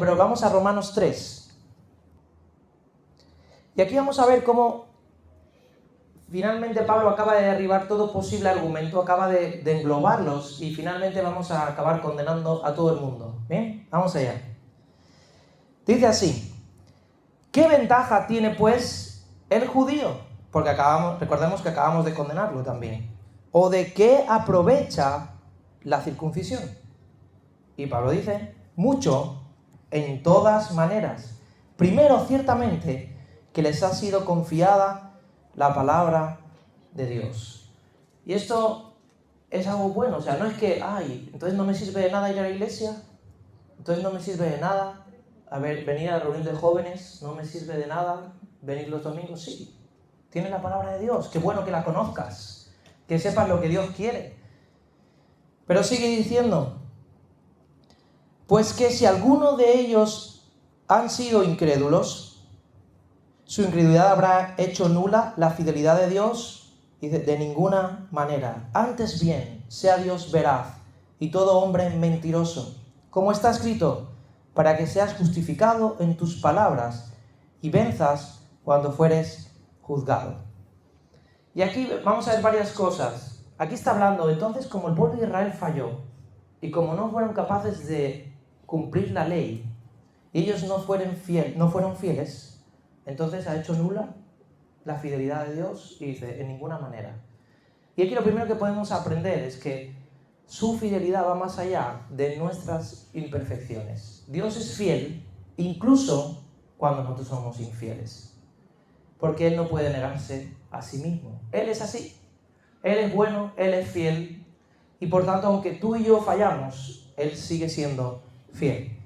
Pero vamos a Romanos 3. Y aquí vamos a ver cómo finalmente Pablo acaba de derribar todo posible argumento, acaba de englobarlos y finalmente vamos a acabar condenando a todo el mundo. ¿Bien? Vamos allá. Dice así: ¿qué ventaja tiene pues el judío? Porque recordemos que acabamos de condenarlo también. ¿O de qué aprovecha la circuncisión? Y Pablo dice: mucho, en todas maneras. Primero, ciertamente, que les ha sido confiada la palabra de Dios. Y esto es algo bueno, o sea, no es que, entonces no me sirve de nada ir a la iglesia, entonces no me sirve de nada venir a la reunión de jóvenes, no me sirve de nada venir los domingos. Sí, tienes la palabra de Dios, qué bueno que la conozcas, que sepas lo que Dios quiere. Pero sigue diciendo: pues que si alguno de ellos han sido incrédulos, su incredulidad habrá hecho nula la fidelidad de Dios. Dice: de ninguna manera. Antes bien, sea Dios veraz y todo hombre mentiroso, como está escrito, para que seas justificado en tus palabras y venzas cuando fueres juzgado. Y aquí vamos a ver varias cosas. Aquí está hablando, entonces, como el pueblo de Israel falló y como no fueron capaces de cumplir la ley y ellos no fueron fieles, entonces ha hecho nula la fidelidad de Dios y dice: en ninguna manera. Y aquí lo primero que podemos aprender es que su fidelidad va más allá de nuestras imperfecciones. Dios es fiel incluso cuando nosotros somos infieles, porque Él no puede negarse a sí mismo. Él es así. Él es bueno, Él es fiel, y por tanto, aunque tú y yo fallamos, Él sigue siendo fiel.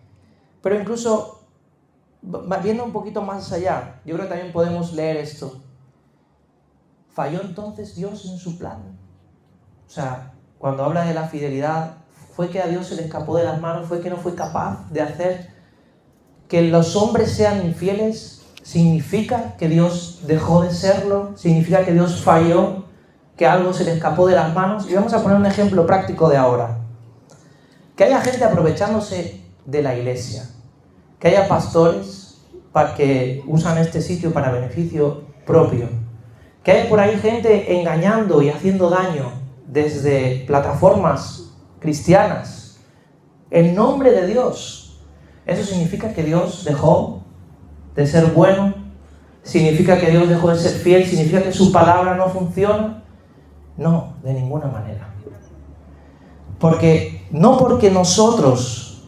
Pero incluso, viendo un poquito más allá, yo creo que también podemos leer esto. ¿Falló entonces Dios en su plan? O sea, cuando habla de la fidelidad, ¿fue que a Dios se le escapó de las manos? ¿Fue que no fue capaz de hacer que los hombres sean infieles? ¿Significa que Dios dejó de serlo? ¿Significa que Dios falló? ¿Que algo se le escapó de las manos? Y vamos a poner un ejemplo práctico de ahora. Que haya gente aprovechándose de la iglesia. Que haya pastores que usan este sitio para beneficio propio. Que haya por ahí gente engañando y haciendo daño desde plataformas cristianas en nombre de Dios. ¿Eso significa que Dios dejó de ser bueno? ¿Significa que Dios dejó de ser fiel? ¿Significa que su palabra no funciona? No, de ninguna manera. No porque nosotros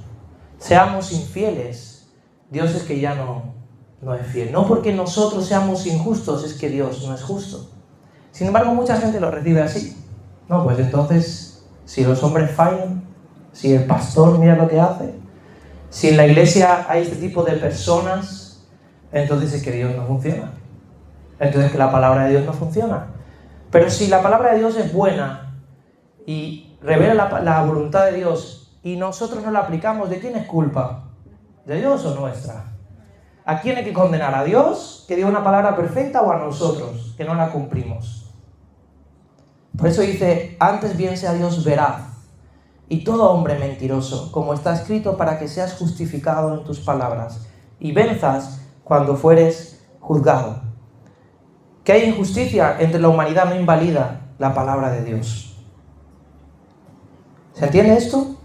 seamos infieles, Dios es que ya no es fiel. No porque nosotros seamos injustos es que Dios no es justo. Sin embargo, mucha gente lo recibe así. No, pues entonces, si los hombres fallan, si el pastor mira lo que hace, si en la iglesia hay este tipo de personas, entonces es que Dios no funciona. Entonces que la palabra de Dios no funciona. Pero si la palabra de Dios es buena y revela la voluntad de Dios y nosotros no la aplicamos, ¿de quién es culpa? ¿De Dios o nuestra? ¿A quién hay que condenar? ¿A Dios, que dio una palabra perfecta, o a nosotros, que no la cumplimos? Por eso dice: antes bien sea Dios veraz y todo hombre mentiroso, como está escrito, para que seas justificado en tus palabras y venzas cuando fueres juzgado. Que hay injusticia entre la humanidad no invalida la palabra de Dios. ¿Se entiende esto?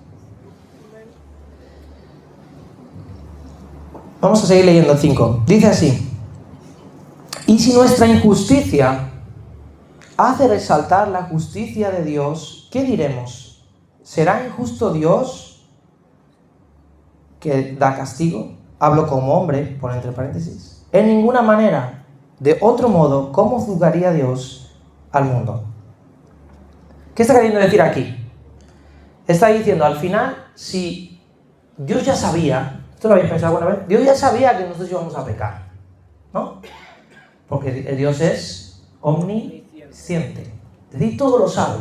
Vamos a seguir leyendo el 5. Dice así: y si nuestra injusticia hace resaltar la justicia de Dios, ¿qué diremos? ¿Será injusto Dios que da castigo? Hablo como hombre, pone entre paréntesis. En ninguna manera. De otro modo, ¿cómo juzgaría Dios al mundo? ¿Qué está queriendo decir aquí? Está diciendo, al final, si Dios ya sabía, ¿esto lo habéis pensado alguna vez? Dios ya sabía que nosotros íbamos a pecar, ¿no? Porque Dios es omnisciente, es decir, todo lo sabe.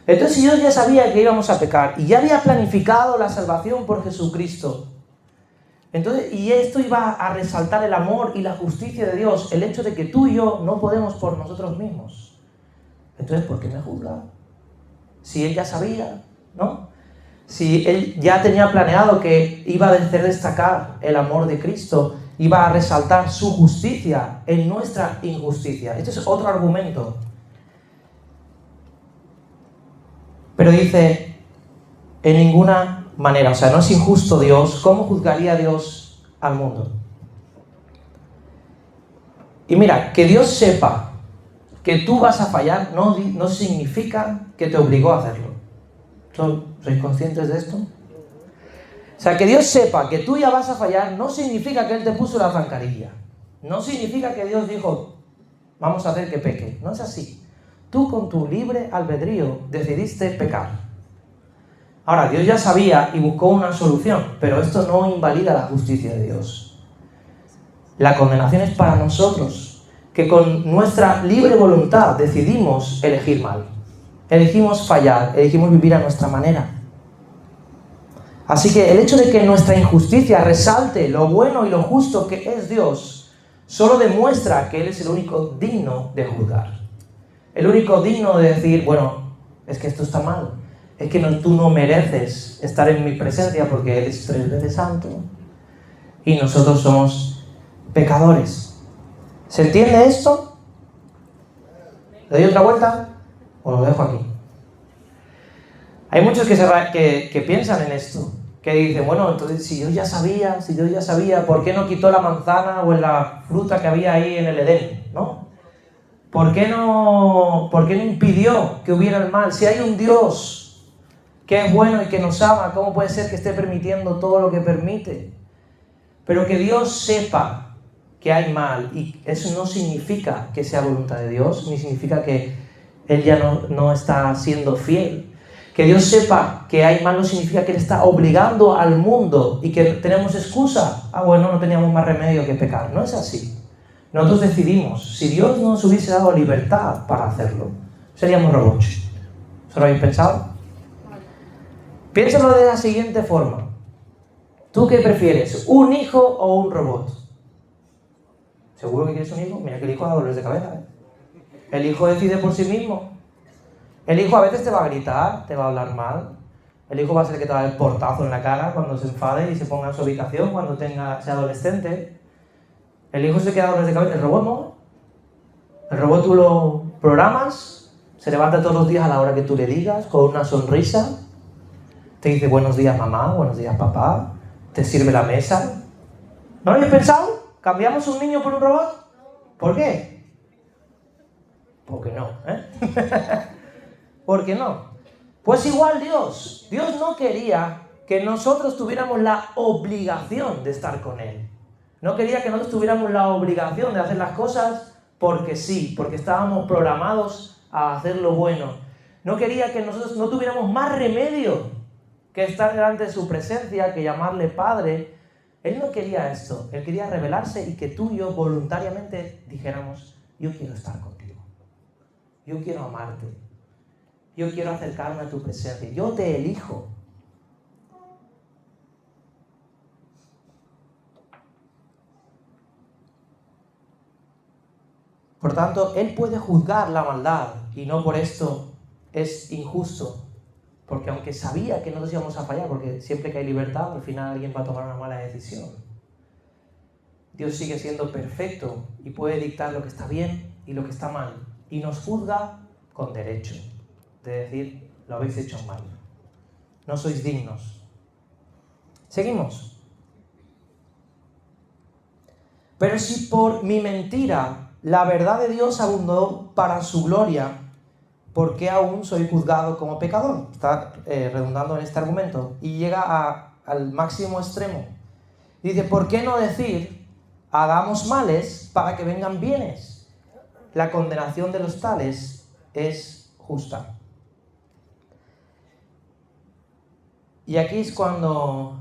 Entonces, si Dios ya sabía que íbamos a pecar y ya había planificado la salvación por Jesucristo, entonces, y esto iba a resaltar el amor y la justicia de Dios, el hecho de que tú y yo no podemos por nosotros mismos. Entonces, ¿por qué me juzga? Si Él ya sabía, ¿no? si Él ya tenía planeado que iba a hacer destacar el amor de Cristo, iba a resaltar su justicia en nuestra injusticia. Esto es otro argumento. Pero dice, en ninguna manera, o sea, no es injusto Dios. ¿Cómo juzgaría Dios al mundo? Y mira, que Dios sepa que tú vas a fallar no significa que te obligó a hacerlo. ¿Sois conscientes de esto? O sea, que Dios sepa que tú ya vas a fallar no significa que Él te puso la zancadilla. No significa que Dios dijo, vamos a hacer que peque. No es así. Tú con tu libre albedrío decidiste pecar. Ahora, Dios ya sabía y buscó una solución, pero esto no invalida la justicia de Dios. La condenación es para nosotros, que con nuestra libre voluntad decidimos elegir mal. Elegimos fallar, elegimos vivir a nuestra manera. Así que el hecho de que nuestra injusticia resalte lo bueno y lo justo que es Dios, solo demuestra que Él es el único digno de juzgar. El único digno de decir, bueno, es que esto está mal. Es que tú no mereces estar en mi presencia porque Él es 3 veces santo. Y nosotros somos pecadores. ¿Se entiende esto? ¿Le doy otra vuelta? ¿O lo dejo aquí? Hay muchos que piensan en esto. Que dicen, bueno, entonces si Dios ya sabía, ¿por qué no quitó la manzana o la fruta que había ahí en el Edén? ¿No? ¿Por qué no impidió que hubiera el mal? Si hay un Dios que es bueno y que nos ama, ¿cómo puede ser que esté permitiendo todo lo que permite? Pero que Dios sepa que hay mal, y eso no significa que sea voluntad de Dios, ni significa que Él ya no está siendo fiel. Que Dios sepa que hay mal no significa que Él está obligando al mundo y que tenemos excusa. Bueno, no teníamos más remedio que pecar. No es así. Nosotros decidimos. Si Dios no nos hubiese dado libertad para hacerlo, seríamos robots. ¿Se lo habéis pensado? Piénsalo de la siguiente forma. ¿Tú qué prefieres? ¿Un hijo o un robot? ¿Seguro que quieres un hijo? Mira que el hijo da dolores de cabeza, ¿eh? El hijo decide por sí mismo. El hijo a veces te va a gritar, te va a hablar mal. El hijo va a ser el que te va a dar el portazo en la cara cuando se enfade y se ponga en su ubicación cuando sea adolescente. El hijo se queda dolores de cabeza. El robot no. El robot tú lo programas, se levanta todos los días a la hora que tú le digas, con una sonrisa. Te dice buenos días mamá, buenos días papá. Te sirve la mesa. ¿No lo habéis pensado? ¿Cambiamos un niño por un robot? ¿Por qué? Porque no, ¿eh? ¿Por qué no? Pues igual Dios. Dios no quería que nosotros tuviéramos la obligación de estar con Él. No quería que nosotros tuviéramos la obligación de hacer las cosas porque sí, porque estábamos programados a hacer lo bueno. No quería que nosotros no tuviéramos más remedio que estar delante de su presencia, que llamarle Padre. Él no quería esto. Él quería revelarse y que tú y yo voluntariamente dijéramos, yo quiero estar contigo. Yo quiero amarte. Yo quiero acercarme a tu presencia. Yo te elijo. Por tanto, Él puede juzgar la maldad y no por esto es injusto. Porque aunque sabía que no nos íbamos a fallar, porque siempre que hay libertad, al final alguien va a tomar una mala decisión. Dios sigue siendo perfecto y puede dictar lo que está bien y lo que está mal. Y nos juzga con derecho. De decir, lo habéis hecho mal. No sois dignos. Seguimos. Pero si por mi mentira la verdad de Dios abundó para su gloria, ¿por qué aún soy juzgado como pecador? Está redundando en este argumento. Y llega al máximo extremo. Dice, ¿por qué no decir, hagamos males para que vengan bienes? La condenación de los tales es justa. Y aquí es cuando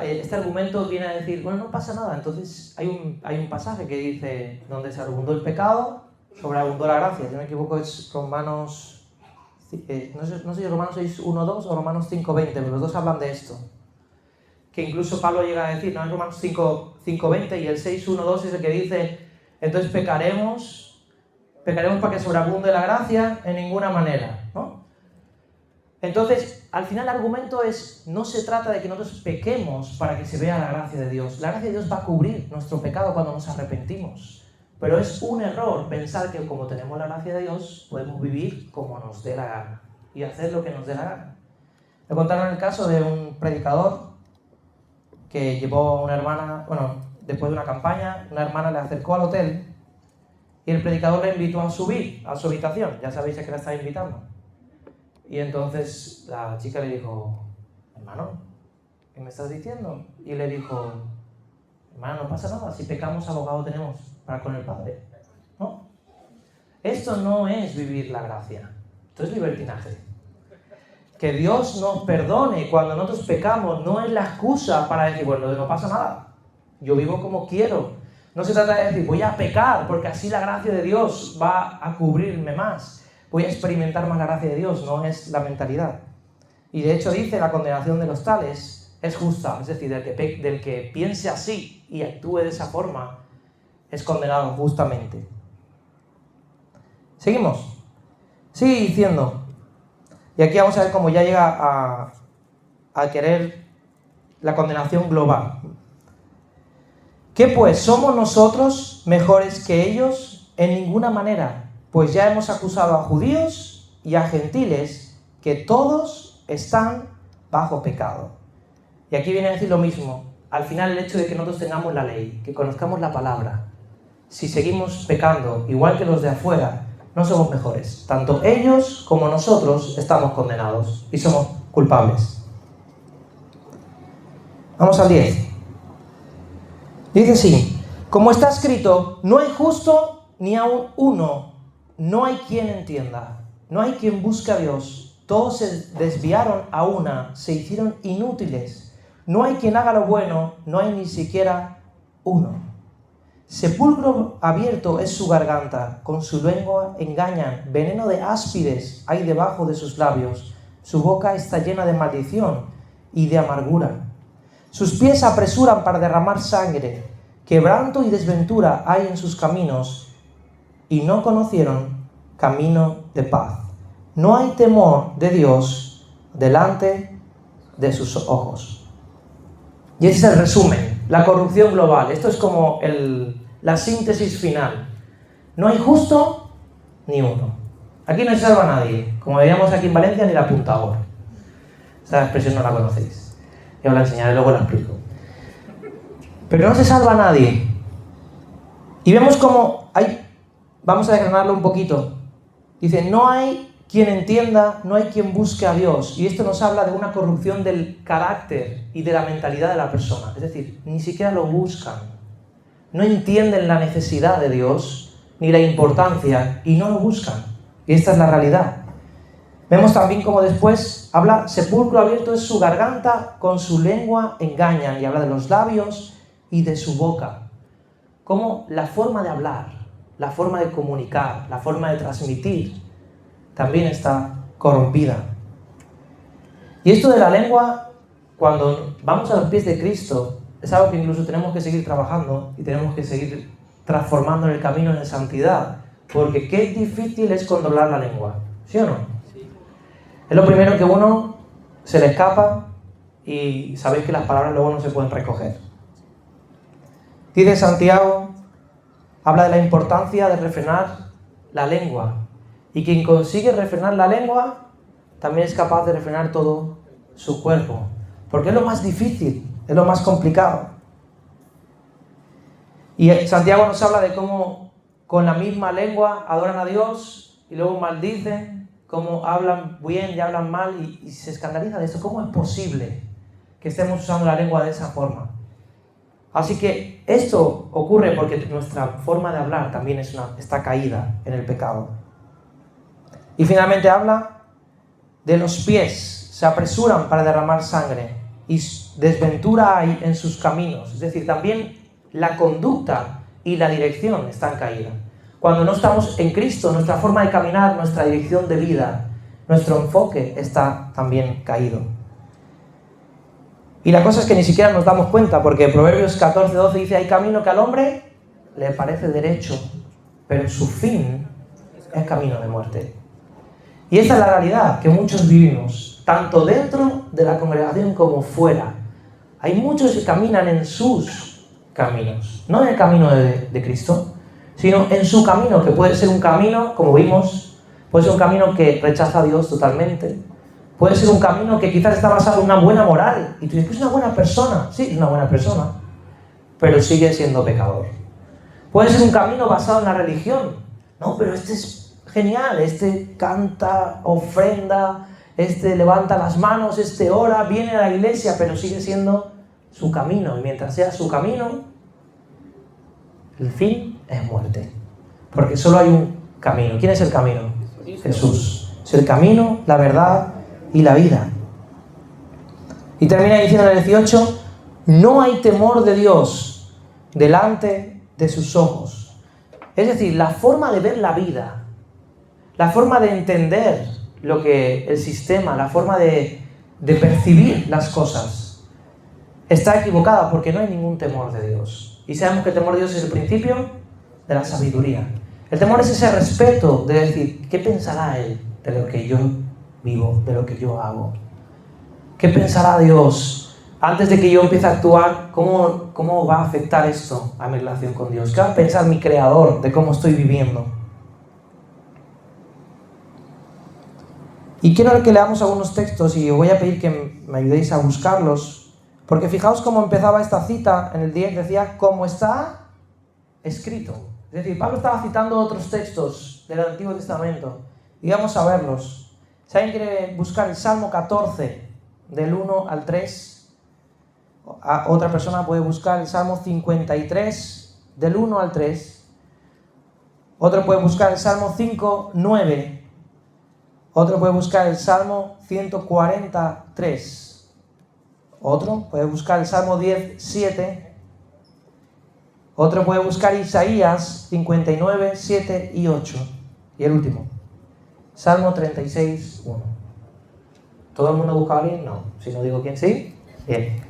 este argumento viene a decir, bueno, no pasa nada. Entonces hay un pasaje que dice, donde se abundó el pecado, sobreabundó la gracia. Si no me equivoco es Romanos, no sé si Romanos 6:1-2 o Romanos 5:20, pero los dos hablan de esto. Que incluso Pablo llega a decir, no, es Romanos 5:20 y el 6:1-2 es el que dice, entonces pecaremos para que sobreabunde la gracia en ninguna manera, ¿no? Entonces, al final el argumento es, no se trata de que nosotros pequemos para que se vea la gracia de Dios. La gracia de Dios va a cubrir nuestro pecado cuando nos arrepentimos. Pero es un error pensar que como tenemos la gracia de Dios, podemos vivir como nos dé la gana y hacer lo que nos dé la gana. Me contaron el caso de un predicador que llevó a una hermana, después de una campaña, una hermana le acercó al hotel y el predicador le invitó a subir a su habitación. Ya sabéis a qué la estaba invitando. Y entonces la chica le dijo, hermano, ¿qué me estás diciendo? Y le dijo, hermano, no pasa nada, si pecamos abogado tenemos para con el Padre. ¿No? Esto no es vivir la gracia, esto es libertinaje. Que Dios nos perdone cuando nosotros pecamos no es la excusa para decir, bueno, no pasa nada, yo vivo como quiero. No se trata de decir, voy a pecar porque así la gracia de Dios va a cubrirme más. Voy a experimentar más la gracia de Dios, no es la mentalidad. Y de hecho dice, la condenación de los tales es justa, es decir, del que piense así y actúe de esa forma, es condenado justamente. Seguimos. Sigue diciendo, y aquí vamos a ver cómo ya llega a querer la condenación global. ¿Qué pues? ¿Somos nosotros mejores que ellos? En ninguna manera. Pues ya hemos acusado a judíos y a gentiles que todos están bajo pecado. Y aquí viene a decir lo mismo. Al final el hecho de que nosotros tengamos la ley, que conozcamos la palabra, si seguimos pecando igual que los de afuera, no somos mejores. Tanto ellos como nosotros estamos condenados y somos culpables. Vamos al 10. Dice así, como está escrito, no hay justo ni aun uno. No hay quien entienda, no hay quien busque a Dios. Todos se desviaron a una, se hicieron inútiles. No hay quien haga lo bueno, no hay ni siquiera uno. Sepulcro abierto es su garganta, con su lengua engañan. Veneno de áspides hay debajo de sus labios. Su boca está llena de maldición y de amargura. Sus pies se apresuran para derramar sangre. Quebranto y desventura hay en sus caminos. Y no conocieron camino de paz. No hay temor de Dios delante de sus ojos. Y ese es el resumen, la corrupción global. Esto es como la síntesis final. No hay justo ni uno. Aquí no se salva nadie. Como diríamos aquí en Valencia, ni la apuntador. Esa expresión no la conocéis. Yo la enseñaré, luego la explico. Pero no se salva nadie. Y vemos cómo hay... Vamos a desgranarlo un poquito. Dice, no hay quien entienda, no hay quien busque a Dios. Y esto nos habla de una corrupción del carácter y de la mentalidad de la persona. Es decir, ni siquiera lo buscan. No entienden la necesidad de Dios, ni la importancia, y no lo buscan. Y esta es la realidad. Vemos también como después habla, sepulcro abierto es su garganta, con su lengua engañan. Y habla de los labios y de su boca. Como la forma de hablar, la forma de comunicar, la forma de transmitir, también está corrompida. Y esto de la lengua, cuando vamos a los pies de Cristo, es algo que incluso tenemos que seguir trabajando y tenemos que seguir transformando en el camino de santidad, porque qué difícil es controlar la lengua, ¿sí o no? Sí. Es lo primero que uno se le escapa y sabéis que las palabras luego no se pueden recoger. Dice Santiago, habla de la importancia de refrenar la lengua. Y quien consigue refrenar la lengua, también es capaz de refrenar todo su cuerpo. Porque es lo más difícil, es lo más complicado. Y Santiago nos habla de cómo con la misma lengua adoran a Dios y luego maldicen, cómo hablan bien y hablan mal y se escandaliza de esto. ¿Cómo es posible que estemos usando la lengua de esa forma? Así que esto ocurre porque nuestra forma de hablar también está caída en el pecado. Y finalmente habla de los pies, se apresuran para derramar sangre y desventura hay en sus caminos. Es decir, también la conducta y la dirección están caídas. Cuando no estamos en Cristo, nuestra forma de caminar, nuestra dirección de vida, nuestro enfoque está también caído. Y la cosa es que ni siquiera nos damos cuenta, porque Proverbios 14:12 dice, hay camino que al hombre le parece derecho, pero su fin es camino de muerte. Y esa es la realidad que muchos vivimos. tanto dentro de la congregación como fuera. Hay muchos que caminan en sus caminos, no en el camino de Cristo, sino en su camino, que puede ser un camino, como vimos, puede ser un camino que rechaza a Dios totalmente, puede ser un camino que quizás está basado en una buena moral, y tú dices, es una buena persona, sí, es una buena persona, pero sigue siendo pecador. Puede ser un camino basado en la religión, no, pero este es genial, este canta, ofrenda, este levanta las manos, este ora, viene a la iglesia, pero sigue siendo su camino, y mientras sea su camino, el fin es muerte, porque solo hay un camino. ¿Quién es el camino? Jesús. Es el camino, la verdad y la vida. Y termina diciendo en el 18, no hay temor de Dios delante de sus ojos. Es decir, la forma de ver la vida, la forma de entender lo que el sistema, la forma de percibir las cosas, está equivocada porque no hay ningún temor de Dios. Y sabemos que el temor de Dios es el principio de la sabiduría. El temor es ese respeto de decir, ¿qué pensará Él de lo que yo vivo, de lo que yo hago? ¿Qué pensará Dios antes de que yo empiece a actuar? ¿Cómo va a afectar esto a mi relación con Dios? ¿Qué va a pensar mi Creador de cómo estoy viviendo? Y quiero que leamos algunos textos y os voy a pedir que me ayudéis a buscarlos, porque fijaos cómo empezaba esta cita en el 10, decía, como está escrito. Es decir, Pablo estaba citando otros textos del Antiguo Testamento y vamos a verlos. Si alguien quiere buscar el Salmo 14, del 1 al 3, otra persona puede buscar el Salmo 53, del 1 al 3, otro puede buscar el Salmo 5, 9, otro puede buscar el Salmo 143, otro puede buscar el Salmo 10, 7, otro puede buscar Isaías 59, 7 y 8, y el último, Salmo 36, 1. ¿Todo el mundo ha buscado a alguien? No. Si no digo quién sí, bien.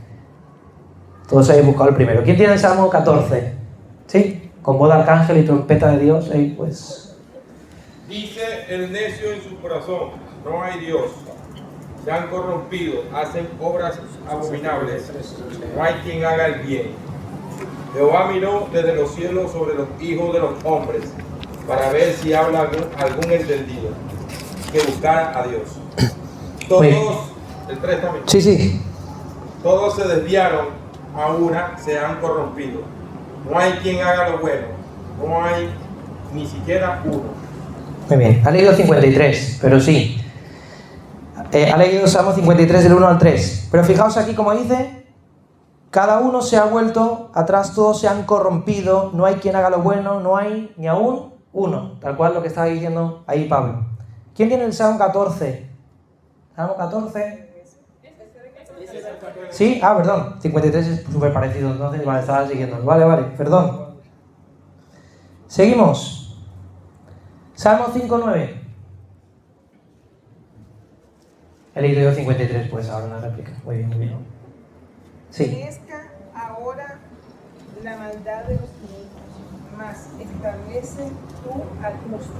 Todos habéis buscado el primero. ¿Quién tiene el Salmo 14? ¿Sí? Con voz de arcángel y trompeta de Dios, ahí pues... Dice el necio en su corazón, no hay Dios. Se han corrompido, hacen obras abominables. No hay quien haga el bien. Jehová miró desde los cielos sobre los hijos de los hombres, para ver si habla algún entendido, que buscara a Dios. Todos, el 3 también. Sí. Todos se desviaron, a una se han corrompido. No hay quien haga lo bueno, no hay ni siquiera uno. Muy bien, ha leído 53, pero sí. Ha leído Salmo 53 del 1 al 3. Pero fijaos aquí como dice, cada uno se ha vuelto atrás, todos se han corrompido, no hay quien haga lo bueno, no hay ni aún uno. Tal cual lo que estaba diciendo ahí Pablo. ¿Quién tiene el Salmo 14? Salmo 14. ¿Sí? Perdón. 53 es súper parecido, entonces vale, estaba siguiendo. Vale, perdón. Seguimos. Salmo 5.9. He leído yo 53, pues ahora una réplica. Muy bien. Sí. Crezca ahora la maldad de los inicuos, mas establece tú al justo,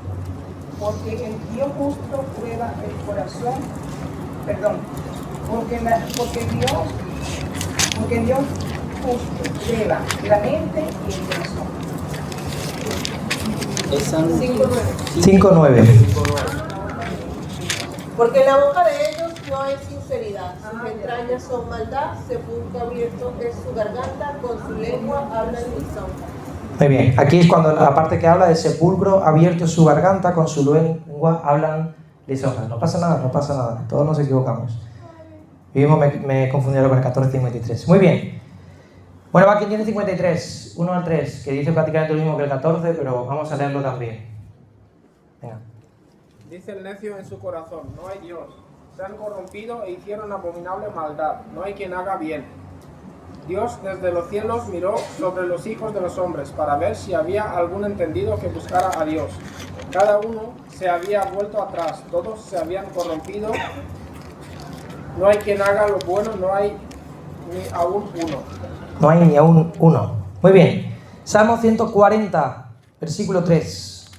porque el Dios justo prueba el corazón, porque Dios justo prueba la mente y el corazón. 5.9. Porque en la boca de ellos no hay sinceridad, sus entrañas son maldad, sepulcro abierto es su garganta, con su lengua hablan lisonja. Muy bien, aquí es cuando la parte que habla de sepulcro abierto es su garganta, con su lengua hablan lisonjas. No pasa nada, todos nos equivocamos. Yo mismo me he confundido con el 14.53. Muy bien. Bueno, va, ¿quién tiene 53? 1 al 3, que dice prácticamente lo mismo que el 14, pero vamos a leerlo también. Venga. Dice el necio en su corazón, no hay Dios. Se han corrompido e hicieron abominable maldad. No hay quien haga bien. Dios desde los cielos miró sobre los hijos de los hombres para ver si había algún entendido que buscara a Dios. Cada uno se había vuelto atrás, todos se habían corrompido. No hay quien haga lo bueno, no hay ni aún uno. No hay ni aún uno. Muy bien. Salmo 140, versículo 3.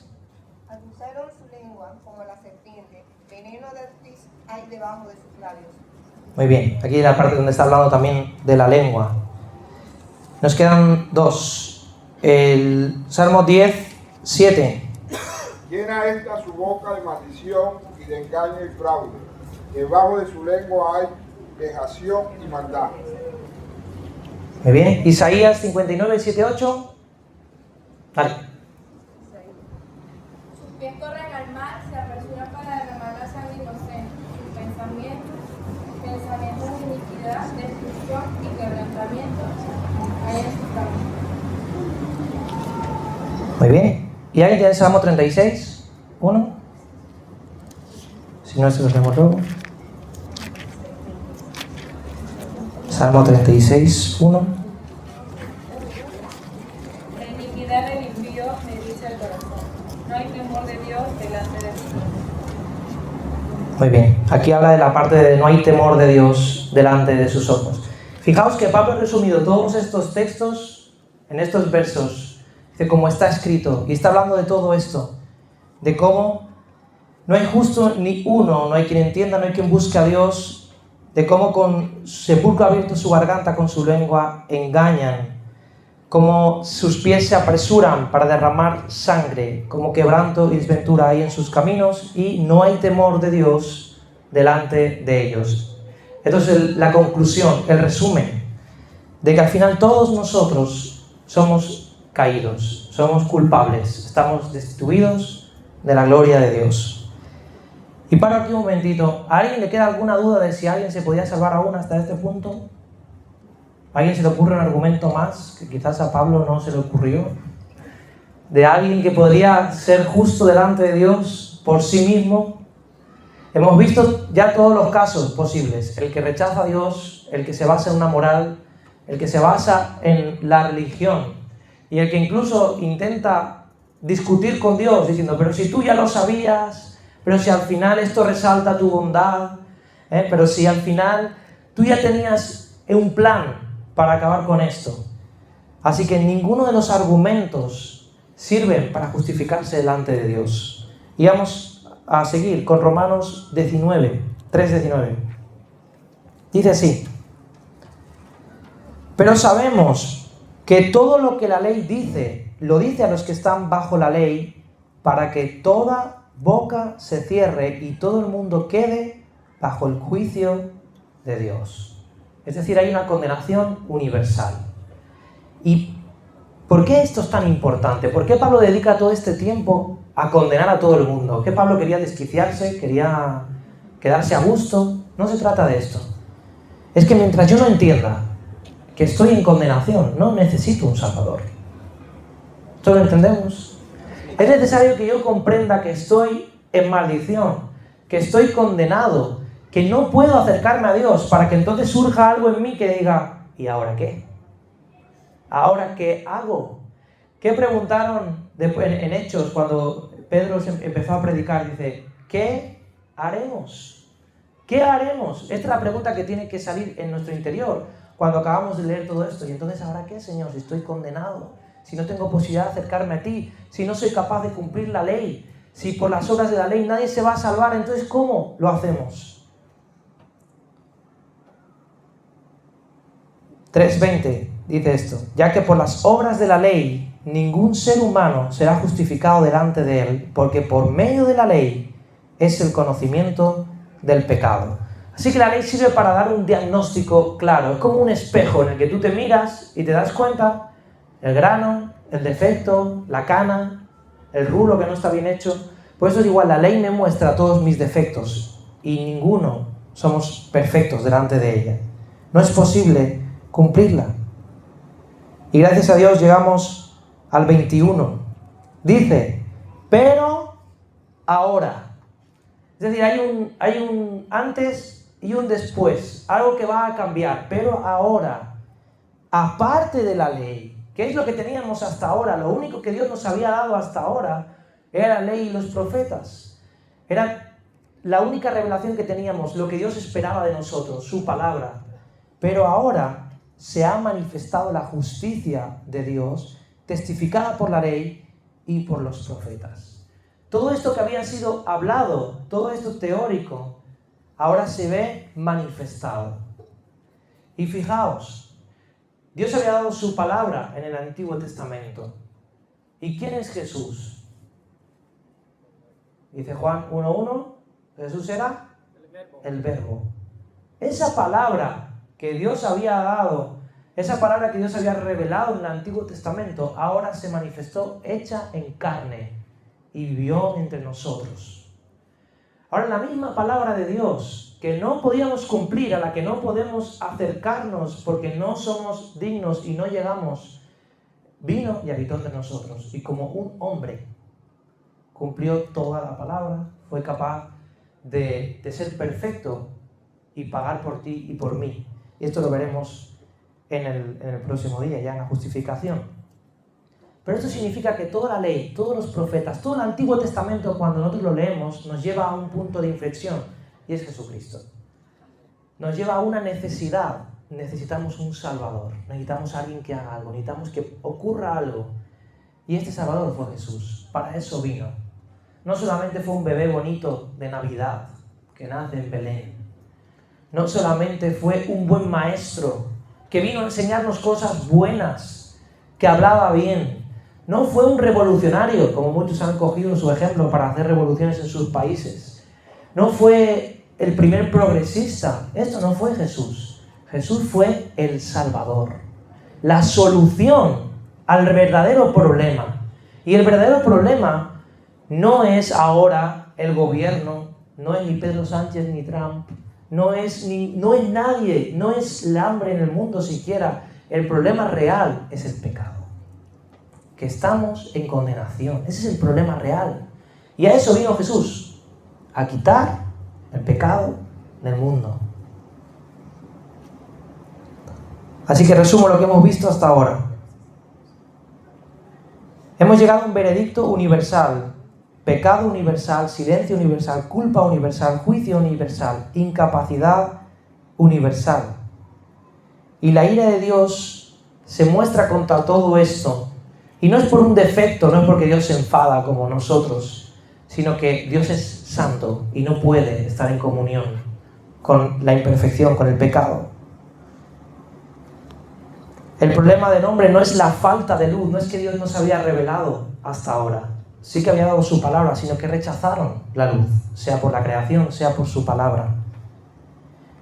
Aguzaron su lengua como la serpiente serpiente, veneno de arpis hay debajo de sus labios. Muy bien, aquí es la parte donde está hablando también de la lengua. Nos quedan dos. El Salmo 10, 7. Llena esta su boca de maldición y de engaño y fraude. Debajo de su lengua hay vejación y maldad. Muy bien. Isaías 59, 7, 8. Dale. Sus pies corren al mal, se apresuran para derramar la sangre inocente. Sus pensamientos de iniquidad, destrucción y quebrantamiento hay en sus caminos. Muy bien. ¿Y alguien tiene Salmo 36, 1? Si no, se los leemos luego. Salmo 36, 1. La iniquidad del impío me dice el corazón. No hay temor de Dios delante de mí. Muy bien. Aquí habla de la parte de no hay temor de Dios delante de sus ojos. Fijaos que Pablo ha resumido todos estos textos en estos versos. Dice cómo está escrito. Y está hablando de todo esto. De cómo no hay justo ni uno, no hay quien entienda, no hay quien busque a Dios. De cómo con sepulcro abierto su garganta, con su lengua engañan. Cómo sus pies se apresuran para derramar sangre. Como quebranto y desventura hay en sus caminos. Y no hay temor de Dios delante de ellos. Entonces la conclusión, el resumen, de que al final todos nosotros somos caídos, somos culpables, estamos destituidos de la gloria de Dios. Y paro aquí un momentito. ¿A alguien le queda alguna duda de si alguien se podía salvar aún hasta este punto? ¿A alguien se le ocurre un argumento más que quizás a Pablo no se le ocurrió? ¿De alguien que podría ser justo delante de Dios por sí mismo? Hemos visto ya todos los casos posibles. El que rechaza a Dios, el que se basa en una moral, el que se basa en la religión y el que incluso intenta discutir con Dios diciendo, pero si tú ya lo sabías, pero si al final esto resalta tu bondad, pero si al final tú ya tenías un plan para acabar con esto. Así que ninguno de los argumentos sirven para justificarse delante de Dios. Y vamos a seguir con Romanos 19, 3:19. Dice así: pero sabemos que todo lo que la ley dice, lo dice a los que están bajo la ley, para que toda boca se cierre y todo el mundo quede bajo el juicio de Dios. Es decir, hay una condenación universal. ¿Y por qué esto es tan importante? ¿Por qué Pablo dedica todo este tiempo a condenar a todo el mundo? ¿Que Pablo quería desquiciarse? ¿Quería quedarse a gusto? No se trata de esto. Es que mientras yo no entienda que estoy en condenación, no necesito un Salvador. ¿Esto lo entendemos? Es necesario que yo comprenda que estoy en maldición, que estoy condenado, que no puedo acercarme a Dios, para que entonces surja algo en mí que diga, ¿y ahora qué? ¿Ahora qué hago? ¿Qué preguntaron después en Hechos cuando Pedro empezó a predicar? Dice, ¿qué haremos? ¿Qué haremos? Esta es la pregunta que tiene que salir en nuestro interior cuando acabamos de leer todo esto. Y entonces, ¿ahora qué, Señor? Si estoy condenado, si no tengo posibilidad de acercarme a ti, si no soy capaz de cumplir la ley, si por las obras de la ley nadie se va a salvar, entonces ¿cómo lo hacemos? 3:20 dice esto: ya que por las obras de la ley ningún ser humano será justificado delante de él, porque por medio de la ley es el conocimiento del pecado. Así que la ley sirve para dar un diagnóstico claro. Es como un espejo en el que tú te miras y te das cuenta el grano, el defecto, la cana, el rulo que no está bien hecho. Por eso es igual, la ley me muestra todos mis defectos y ninguno somos perfectos delante de ella. No es posible cumplirla. Y gracias a Dios llegamos al 21. Dice, pero ahora. Es decir, hay un antes y un después. Algo que va a cambiar. Pero ahora, aparte de la ley, ¿qué es lo que teníamos hasta ahora? Lo único que Dios nos había dado hasta ahora era la ley y los profetas. Era la única revelación que teníamos, lo que Dios esperaba de nosotros, su palabra. Pero ahora se ha manifestado la justicia de Dios, testificada por la ley y por los profetas. todo esto que había sido hablado, todo esto teórico, ahora se ve manifestado. Y fijaos, Dios había dado su palabra en el Antiguo Testamento. ¿Y quién es Jesús? Dice Juan 1:1, Jesús era el Verbo. Esa palabra que Dios había dado, esa palabra que Dios había revelado en el Antiguo Testamento, ahora se manifestó hecha en carne y vivió entre nosotros. Ahora la misma palabra de Dios que no podíamos cumplir, a la que no podemos acercarnos porque no somos dignos y no llegamos, vino y habitó entre nosotros. Y como un hombre cumplió toda la palabra, fue capaz de ser perfecto y pagar por ti y por mí. Y esto lo veremos en el próximo día, ya en la justificación. Pero esto significa que toda la ley, todos los profetas, todo el Antiguo Testamento, cuando nosotros lo leemos, nos lleva a un punto de inflexión, y es Jesucristo. Nos lleva a una necesidad. Necesitamos un Salvador, necesitamos a alguien que haga algo, necesitamos que ocurra algo. Y este Salvador fue Jesús, para eso vino. No solamente fue un bebé bonito de Navidad, que nace en Belén. No solamente fue un buen maestro, que vino a enseñarnos cosas buenas, que hablaba bien. No fue un revolucionario, como muchos han cogido su ejemplo para hacer revoluciones en sus países. No fue el primer progresista. Esto no fue Jesús. Jesús fue el Salvador. La solución al verdadero problema. Y el verdadero problema no es ahora el gobierno, no es ni Pedro Sánchez ni Trump, no es nadie, no es el hambre en el mundo siquiera. El problema real es el pecado. Que estamos en condenación. Ese es el problema real. Y a eso vino Jesús, a quitar el pecado del mundo. Así que resumo lo que hemos visto hasta ahora. Hemos llegado a un veredicto universal, pecado universal, silencio universal, culpa universal, juicio universal, incapacidad universal. Y la ira de Dios se muestra contra todo esto. Y no es por un defecto, no es porque Dios se enfada como nosotros, sino que Dios es santo y no puede estar en comunión con la imperfección, con el pecado. El problema del hombre no es la falta de luz, no es que Dios no se había revelado hasta ahora. Sí que había dado su palabra, sino que rechazaron la luz, sea por la creación, sea por su palabra.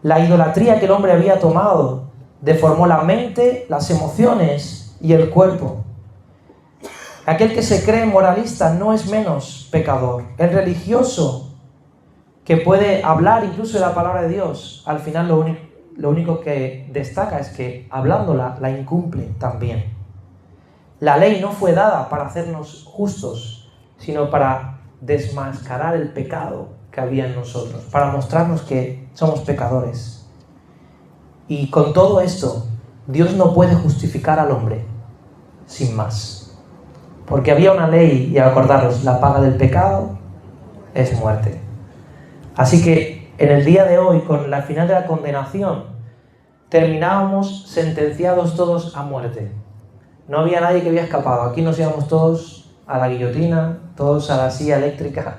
La idolatría que el hombre había tomado deformó la mente, las emociones y el cuerpo. Aquel que se cree moralista no es menos pecador. El religioso que puede hablar incluso de la palabra de Dios, al final lo único que destaca es que hablándola la incumple también. La ley no fue dada para hacernos justos, sino para desmascarar el pecado que había en nosotros, para mostrarnos que somos pecadores. Y con todo esto, Dios no puede justificar al hombre sin más. Porque había una ley, y acordaros, la paga del pecado es muerte. Así que en el día de hoy, con la final de la condenación, terminábamos sentenciados todos a muerte. No había nadie que había escapado. Aquí nos íbamos todos a la guillotina, todos a la silla eléctrica.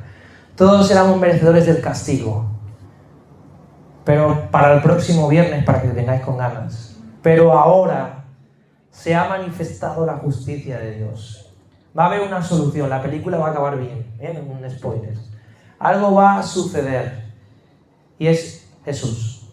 Todos éramos merecedores del castigo. Pero para el próximo viernes, para que vengáis con ganas. Pero ahora se ha manifestado la justicia de Dios. Va a haber una solución, la película va a acabar bien, un spoiler. Algo va a suceder y es Jesús.